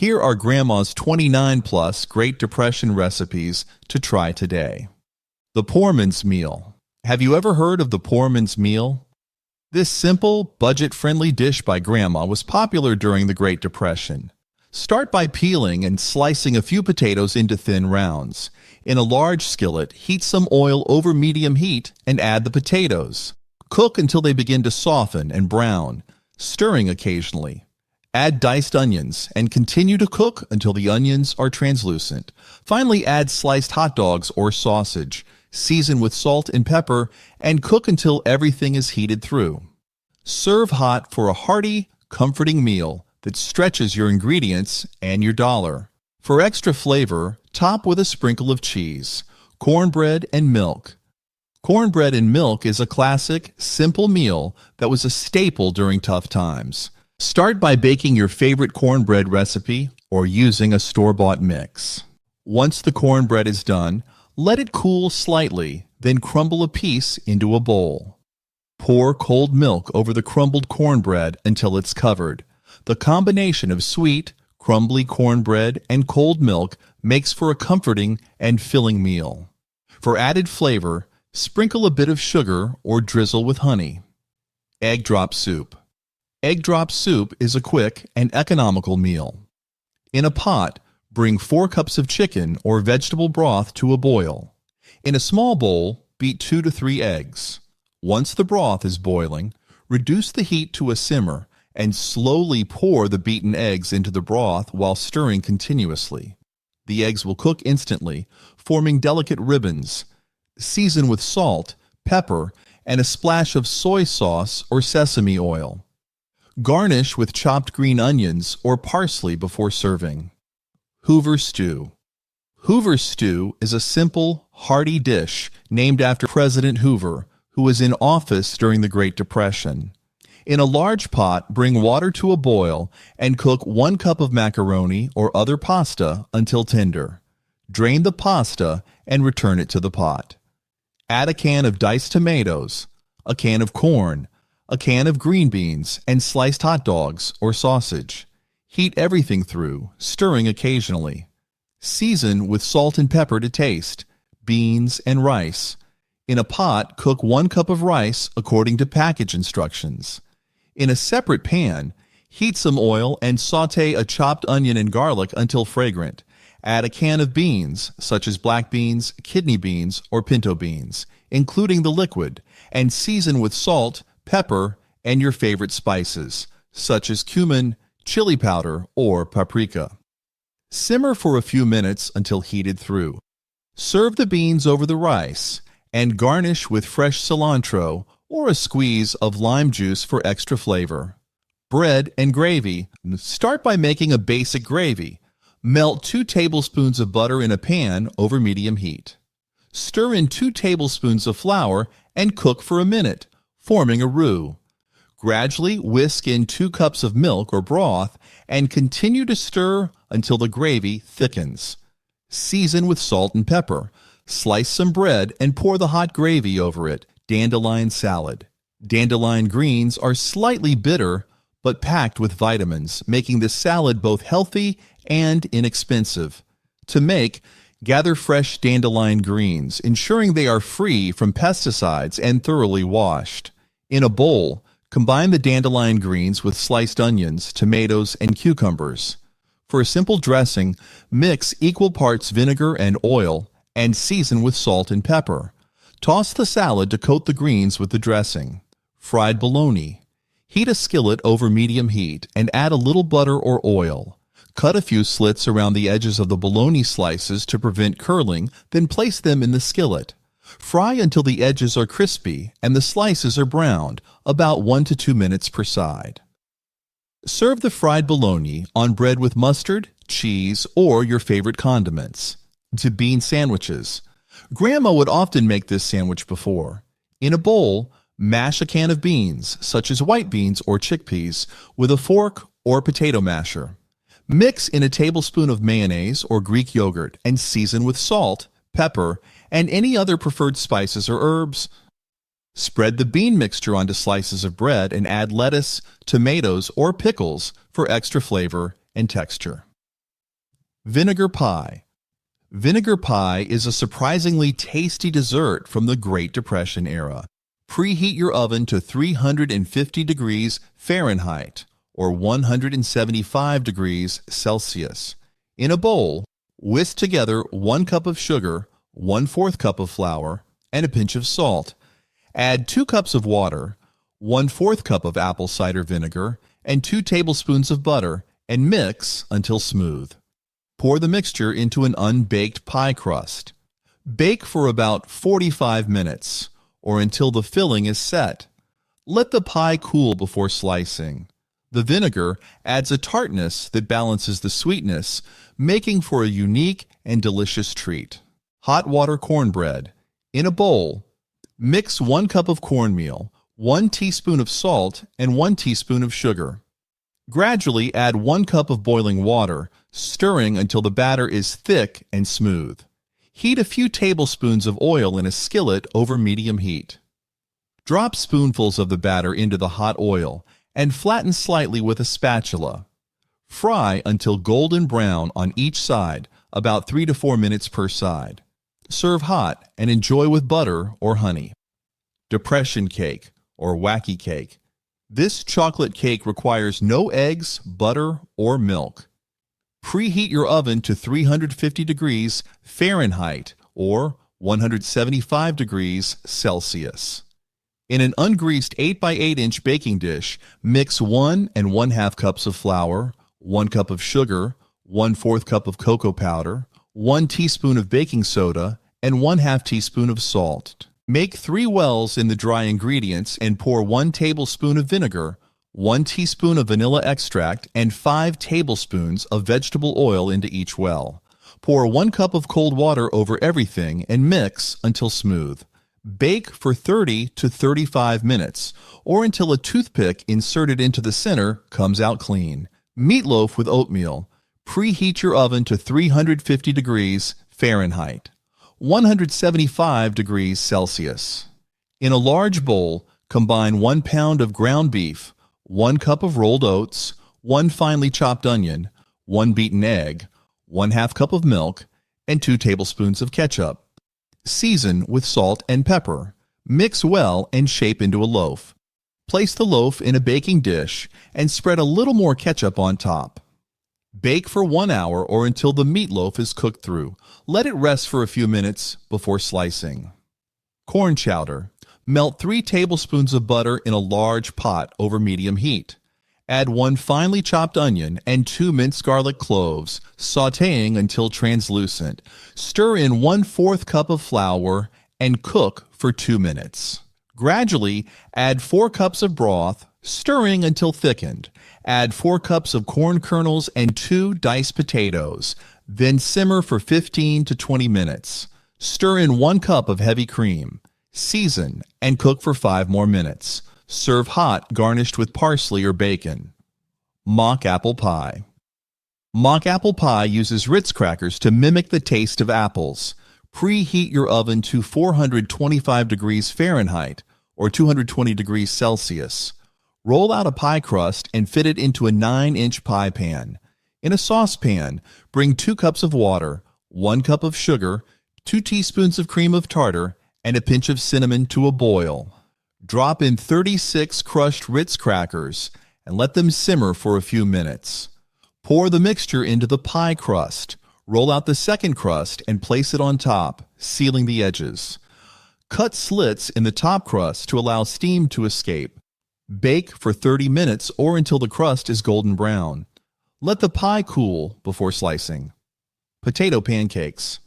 Here are Grandma's 29 plus Great Depression recipes to try today. The Poorman's Meal. Have you ever heard of the Poorman's Meal? This simple, budget-friendly dish by Grandma was popular during the Great Depression. Start by peeling and slicing a few potatoes into thin rounds. In a large skillet, heat some oil over medium heat and add the potatoes. Cook until they begin to soften and brown, stirring occasionally. Add diced onions and continue to cook until the onions are translucent. Finally, add sliced hot dogs or sausage. Season with salt and pepper and cook until everything is heated through. Serve hot for a hearty, comforting meal that stretches your ingredients and your dollar. For extra flavor, top with a sprinkle of cheese, cornbread, and milk. Cornbread and milk is a classic, simple meal that was a staple during tough times. Start by baking your favorite cornbread recipe or using a store-bought mix. Once the cornbread is done, let it cool slightly, then crumble a piece into a bowl. Pour cold milk over the crumbled cornbread until it's covered. The combination of sweet, crumbly cornbread and cold milk makes for a comforting and filling meal. For added flavor, sprinkle a bit of sugar or drizzle with honey. Egg drop soup. Egg drop soup is a quick and economical meal. In a pot, bring 4 cups of chicken or vegetable broth to a boil. In a small bowl, beat 2 to 3 eggs. Once the broth is boiling, reduce the heat to a simmer and slowly pour the beaten eggs into the broth while stirring continuously. The eggs will cook instantly, forming delicate ribbons. Season with salt, pepper, and a splash of soy sauce or sesame oil. Garnish with chopped green onions or parsley before serving. Hoover Stew. Hoover Stew is a simple, hearty dish named after President Hoover, who was in office during the Great Depression. In a large pot, bring water to a boil and cook 1 cup of macaroni or other pasta until tender. Drain the pasta and return it to the pot. Add a can of diced tomatoes, a can of corn, a can of green beans, and sliced hot dogs or sausage. Heat everything through, stirring occasionally. Season with salt and pepper to taste, beans and rice. In a pot, cook 1 cup of rice according to package instructions. In a separate pan, heat some oil and sauté a chopped onion and garlic until fragrant. Add a can of beans, such as black beans, kidney beans, or pinto beans, including the liquid, and season with salt, pepper, and your favorite spices, such as cumin, chili powder, or paprika. Simmer for a few minutes until heated through. Serve the beans over the rice, and garnish with fresh cilantro or a squeeze of lime juice for extra flavor. Bread and gravy. Start by making a basic gravy. Melt 2 tablespoons of butter in a pan over medium heat. Stir in 2 tablespoons of flour and cook for a minute, forming a roux. Gradually whisk in 2 cups of milk or broth and continue to stir until the gravy thickens. Season with salt and pepper. Slice some bread and pour the hot gravy over it. Dandelion salad. Dandelion greens are slightly bitter but packed with vitamins, making this salad both healthy and inexpensive. To make, gather fresh dandelion greens, ensuring they are free from pesticides and thoroughly washed. In a bowl, combine the dandelion greens with sliced onions, tomatoes, and cucumbers. For a simple dressing, mix equal parts vinegar and oil and season with salt and pepper. Toss the salad to coat the greens with the dressing. Fried bologna. Heat a skillet over medium heat and add a little butter or oil. Cut a few slits around the edges of the bologna slices to prevent curling, then place them in the skillet. Fry until the edges are crispy and the slices are browned, about 1 to 2 minutes per side. Serve the fried bologna on bread with mustard, cheese, or your favorite condiments. To bean sandwiches. Grandma would often make this sandwich before. In a bowl, mash a can of beans, such as white beans or chickpeas, with a fork or potato masher. Mix in a tablespoon of mayonnaise or Greek yogurt and season with salt, pepper, and any other preferred spices or herbs. Spread the bean mixture onto slices of bread and add lettuce, tomatoes, or pickles for extra flavor and texture. Vinegar pie. Vinegar pie is a surprisingly tasty dessert from the Great Depression era. Preheat your oven to 350 degrees Fahrenheit or 175 degrees Celsius. In a bowl, whisk together 1 cup of sugar, 1/4 cup of flour, and a pinch of salt. Add 2 cups of water, 1/4 cup of apple cider vinegar, and 2 tablespoons of butter, and mix until smooth. Pour the mixture into an unbaked pie crust. Bake for about 45 minutes, or until the filling is set. Let the pie cool before slicing. The vinegar adds a tartness that balances the sweetness, making for a unique and delicious treat. Hot water cornbread. In a bowl, mix 1 cup of cornmeal, 1 teaspoon of salt, and 1 teaspoon of sugar. Gradually add 1 cup of boiling water, stirring until the batter is thick and smooth. Heat a few tablespoons of oil in a skillet over medium heat. Drop spoonfuls of the batter into the hot oil and flatten slightly with a spatula. Fry until golden brown on each side, about 3 to 4 minutes per side. Serve hot and enjoy with butter or honey. Depression cake or wacky cake. This chocolate cake requires no eggs, butter, or milk. Preheat your oven to 350 degrees Fahrenheit or 175 degrees Celsius. In an ungreased 8 by 8 inch baking dish, mix 1 1/2 cups of flour, 1 cup of sugar, 1/4 cup of cocoa powder, 1 teaspoon of baking soda, and 1/2 teaspoon of salt. Make 3 wells in the dry ingredients and pour 1 tablespoon of vinegar, 1 teaspoon of vanilla extract, and 5 tablespoons of vegetable oil into each well. Pour 1 cup of cold water over everything and mix until smooth. Bake for 30 to 35 minutes, or until a toothpick inserted into the center comes out clean. Meatloaf with oatmeal. Preheat your oven to 350 degrees Fahrenheit, 175 degrees Celsius. In a large bowl, combine 1 pound of ground beef, 1 cup of rolled oats, 1 finely chopped onion, 1 beaten egg, 1/2 cup of milk, and 2 tablespoons of ketchup. Season with salt and pepper. Mix well and shape into a loaf. Place the loaf in a baking dish and spread a little more ketchup on top. Bake for 1 hour or until the meatloaf is cooked through. Let it rest for a few minutes before slicing. Corn chowder. Melt 3 tablespoons of butter in a large pot over medium heat. Add 1 finely chopped onion and 2 minced garlic cloves, sautéing until translucent. Stir in 1/4 cup of flour and cook for 2 minutes. Gradually add 4 cups of broth, stirring until thickened. Add 4 cups of corn kernels and 2 diced potatoes. Then simmer for 15 to 20 minutes. Stir in 1 cup of heavy cream. Season and cook for 5 more minutes. Serve hot, garnished with parsley or bacon. Mock apple pie. Mock apple pie uses Ritz crackers to mimic the taste of apples. Preheat your oven to 425 degrees Fahrenheit or 220 degrees Celsius. Roll out a pie crust and fit it into a 9-inch pie pan. In a saucepan, bring 2 cups of water, 1 cup of sugar, 2 teaspoons of cream of tartar, and a pinch of cinnamon to a boil. Drop in 36 crushed Ritz crackers and let them simmer for a few minutes. Pour the mixture into the pie crust. Roll out the second crust and place it on top, sealing the edges. Cut slits in the top crust to allow steam to escape. Bake for 30 minutes or until the crust is golden brown. Let the pie cool before slicing. Potato pancakes.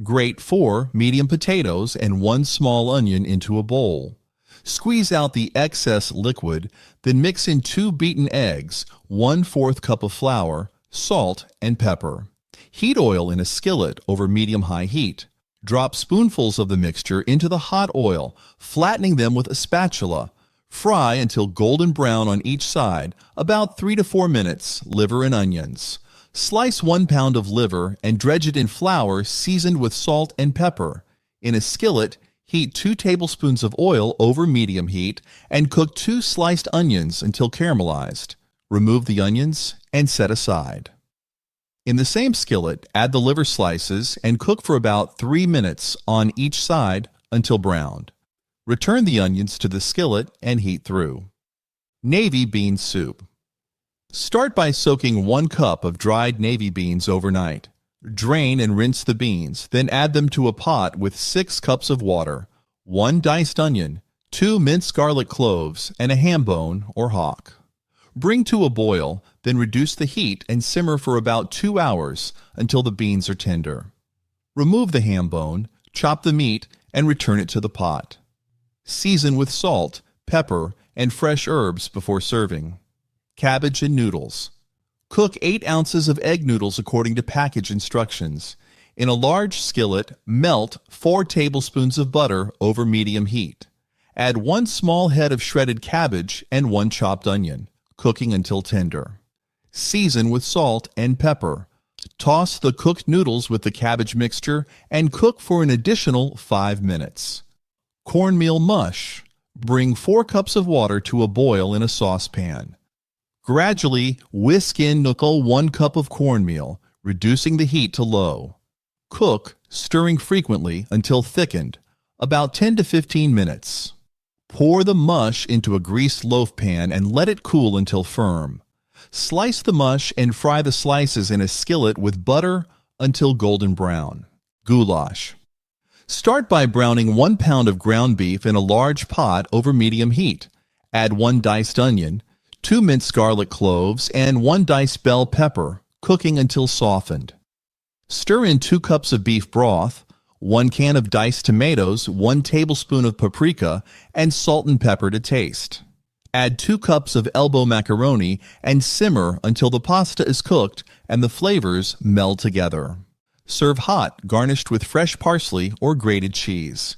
Grate 4 medium potatoes and 1 small onion into a bowl. Squeeze out the excess liquid, then mix in 2 beaten eggs, 1/4 cup of flour, salt, and pepper. Heat oil in a skillet over medium-high heat. Drop spoonfuls of the mixture into the hot oil, flattening them with a spatula. Fry until golden brown on each side, about 3 to 4 minutes, liver and onions. Slice 1 pound of liver and dredge it in flour seasoned with salt and pepper. In a skillet, heat 2 tablespoons of oil over medium heat and cook 2 sliced onions until caramelized. Remove the onions and set aside. In the same skillet, add the liver slices and cook for about 3 minutes on each side until browned. Return the onions to the skillet and heat through. Navy bean soup. Start by soaking 1 cup of dried navy beans overnight. Drain and rinse the beans, then add them to a pot with 6 cups of water, 1 diced onion, 2 minced garlic cloves, and a ham bone or hock. Bring to a boil, then reduce the heat and simmer for about 2 hours until the beans are tender. Remove the ham bone, chop the meat, and return it to the pot. Season with salt, pepper, and fresh herbs before serving. Cabbage and noodles. Cook 8 ounces of egg noodles according to package instructions. In a large skillet, melt 4 tablespoons of butter over medium heat. Add 1 small head of shredded cabbage and 1 chopped onion, cooking until tender. Season with salt and pepper. Toss the cooked noodles with the cabbage mixture and cook for an additional 5 minutes. Cornmeal mush. Bring 4 cups of water to a boil in a saucepan. Gradually whisk in 1 cup of cornmeal, reducing the heat to low. Cook, stirring frequently until thickened, about 10 to 15 minutes. Pour the mush into a greased loaf pan and let it cool until firm. Slice the mush and fry the slices in a skillet with butter until golden brown. Goulash. Start by browning 1 pound of ground beef in a large pot over medium heat. Add 1 diced onion, 2 minced garlic cloves, and 1 diced bell pepper, cooking until softened. Stir in 2 cups of beef broth, 1 can of diced tomatoes, 1 tablespoon of paprika, and salt and pepper to taste. Add 2 cups of elbow macaroni and simmer until the pasta is cooked and the flavors meld together. Serve hot, garnished with fresh parsley or grated cheese.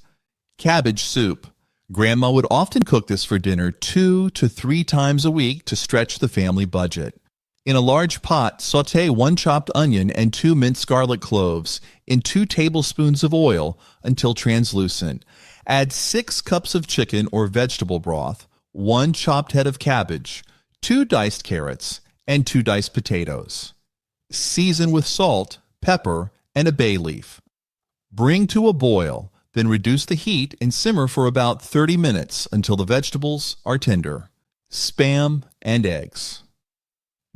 Cabbage soup. Grandma would often cook this for dinner 2 to 3 times a week to stretch the family budget. In a large pot, sauté 1 chopped onion and 2 minced garlic cloves in 2 tablespoons of oil until translucent. Add 6 cups of chicken or vegetable broth, 1 chopped head of cabbage, 2 diced carrots, and 2 diced potatoes. Season with salt, pepper, and a bay leaf. Bring to a boil, then reduce the heat and simmer for about 30 minutes until the vegetables are tender. Spam and eggs.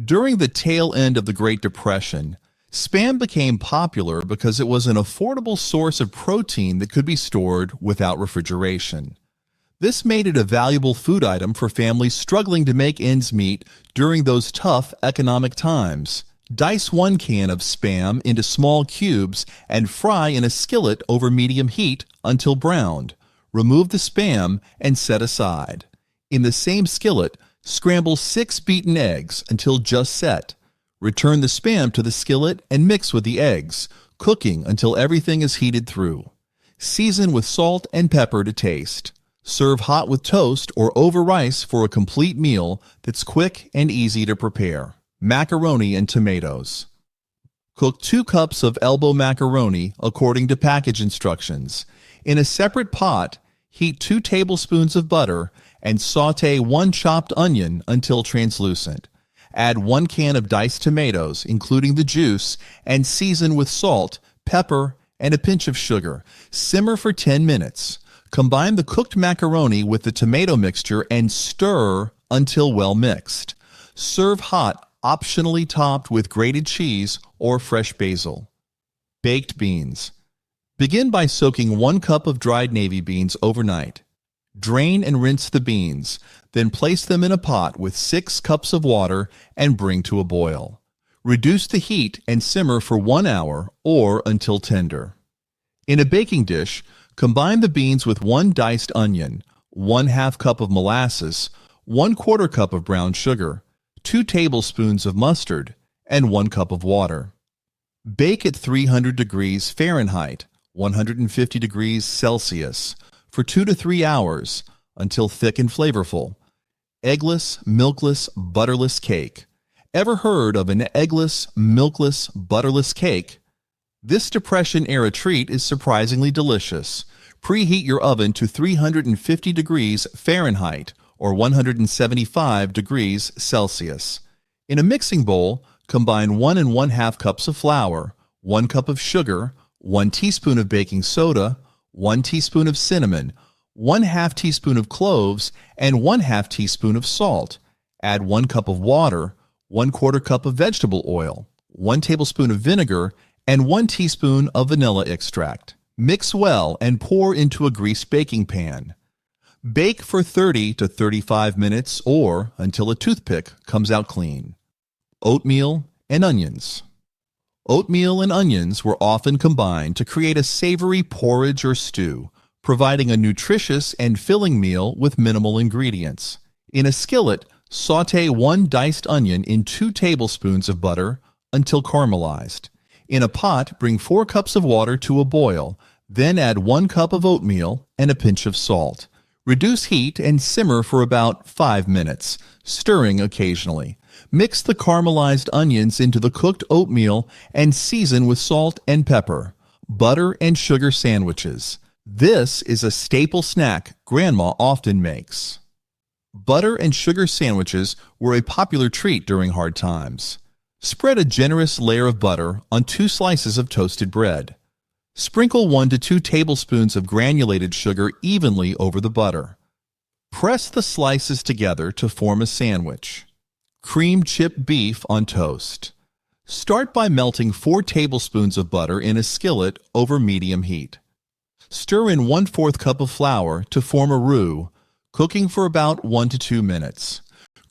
During the tail end of the Great Depression, spam became popular because it was an affordable source of protein that could be stored without refrigeration. This made it a valuable food item for families struggling to make ends meet during those tough economic times. Dice 1 can of spam into small cubes and fry in a skillet over medium heat until browned. Remove the spam and set aside. In the same skillet, scramble 6 beaten eggs until just set. Return the spam to the skillet and mix with the eggs, cooking until everything is heated through. Season with salt and pepper to taste. Serve hot with toast or over rice for a complete meal that's quick and easy to prepare. Macaroni and tomatoes. Cook 2 cups of elbow macaroni according to package instructions. In a separate pot, heat 2 tablespoons of butter and sauté 1 chopped onion until translucent. Add 1 can of diced tomatoes, including the juice, and season with salt, pepper, and a pinch of sugar. Simmer for 10 minutes. Combine the cooked macaroni with the tomato mixture and stir until well mixed. Serve hot, optionally topped with grated cheese or fresh basil. Baked beans. Begin by soaking 1 cup of dried navy beans overnight. Drain and rinse the beans, then place them in a pot with 6 cups of water and bring to a boil. Reduce the heat and simmer for 1 hour or until tender. In a baking dish, combine the beans with 1 diced onion, 1/2 cup of molasses, 1/4 cup of brown sugar, 2 tablespoons of mustard, and 1 cup of water. Bake at 300 degrees Fahrenheit, 150 degrees Celsius, for 2 to 3 hours until thick and flavorful. Eggless, milkless, butterless cake. Ever heard of an eggless, milkless, butterless cake? This Depression-era treat is surprisingly delicious. Preheat your oven to 350 degrees Fahrenheit or 175 degrees Celsius. In a mixing bowl, combine 1 1/2 cups of flour, 1 cup of sugar, 1 teaspoon of baking soda, 1 teaspoon of cinnamon, 1/2 teaspoon of cloves, and 1/2 teaspoon of salt. Add 1 cup of water, 1/4 cup of vegetable oil, 1 tablespoon of vinegar, and 1 teaspoon of vanilla extract. Mix well and pour into a greased baking pan. Bake for 30 to 35 minutes or until a toothpick comes out clean. Oatmeal and onions. Oatmeal and onions were often combined to create a savory porridge or stew, providing a nutritious and filling meal with minimal ingredients. In a skillet, sauté 1 diced onion in 2 tablespoons of butter until caramelized. In a pot, bring 4 cups of water to a boil, then add 1 cup of oatmeal and a pinch of salt. Reduce heat and simmer for about 5 minutes, stirring occasionally. Mix the caramelized onions into the cooked oatmeal and season with salt and pepper. Butter and sugar sandwiches. This is a staple snack Grandma often makes. Butter and sugar sandwiches were a popular treat during hard times. Spread a generous layer of butter on 2 slices of toasted bread. Sprinkle 1 to 2 tablespoons of granulated sugar evenly over the butter. Press the slices together to form a sandwich. Cream chip beef on toast. Start by melting 4 tablespoons of butter in a skillet over medium heat. Stir in 1/4 cup of flour to form a roux, cooking for about 1 to 2 minutes.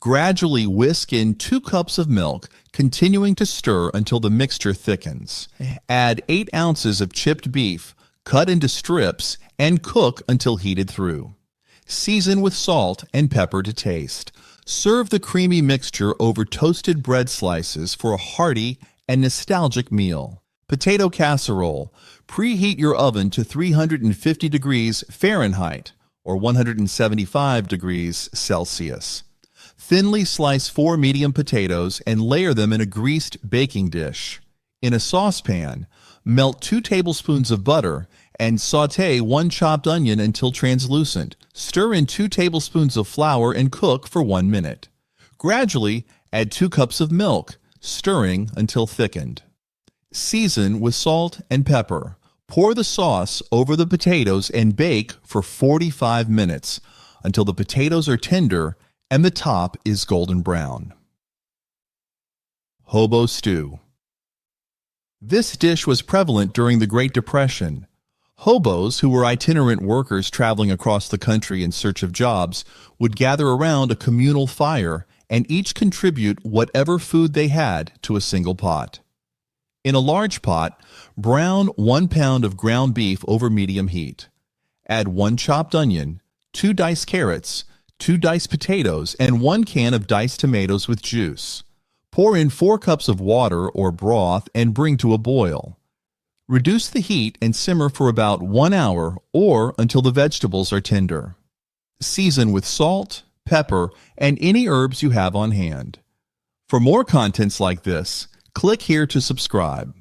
Gradually whisk in 2 cups of milk, continuing to stir until the mixture thickens. Add 8 ounces of chipped beef, cut into strips, and cook until heated through. Season with salt and pepper to taste. Serve the creamy mixture over toasted bread slices for a hearty and nostalgic meal. Potato casserole. Preheat your oven to 350 degrees Fahrenheit or 175 degrees Celsius. Thinly slice 4 medium potatoes and layer them in a greased baking dish. In a saucepan, melt 2 tablespoons of butter and sauté 1 chopped onion until translucent. Stir in 2 tablespoons of flour and cook for 1 minute. Gradually, add 2 cups of milk, stirring until thickened. Season with salt and pepper. Pour the sauce over the potatoes and bake for 45 minutes until the potatoes are tender and the top is golden brown. Hobo stew. This dish was prevalent during the Great Depression. Hobos, who were itinerant workers traveling across the country in search of jobs, would gather around a communal fire and each contribute whatever food they had to a single pot. In a large pot, brown 1 pound of ground beef over medium heat. Add 1 chopped onion, 2 diced carrots, 2 diced potatoes, and 1 can of diced tomatoes with juice. Pour in 4 cups of water or broth and bring to a boil. Reduce the heat and simmer for about 1 hour or until the vegetables are tender. Season with salt, pepper, and any herbs you have on hand. For more contents like this, click here to subscribe.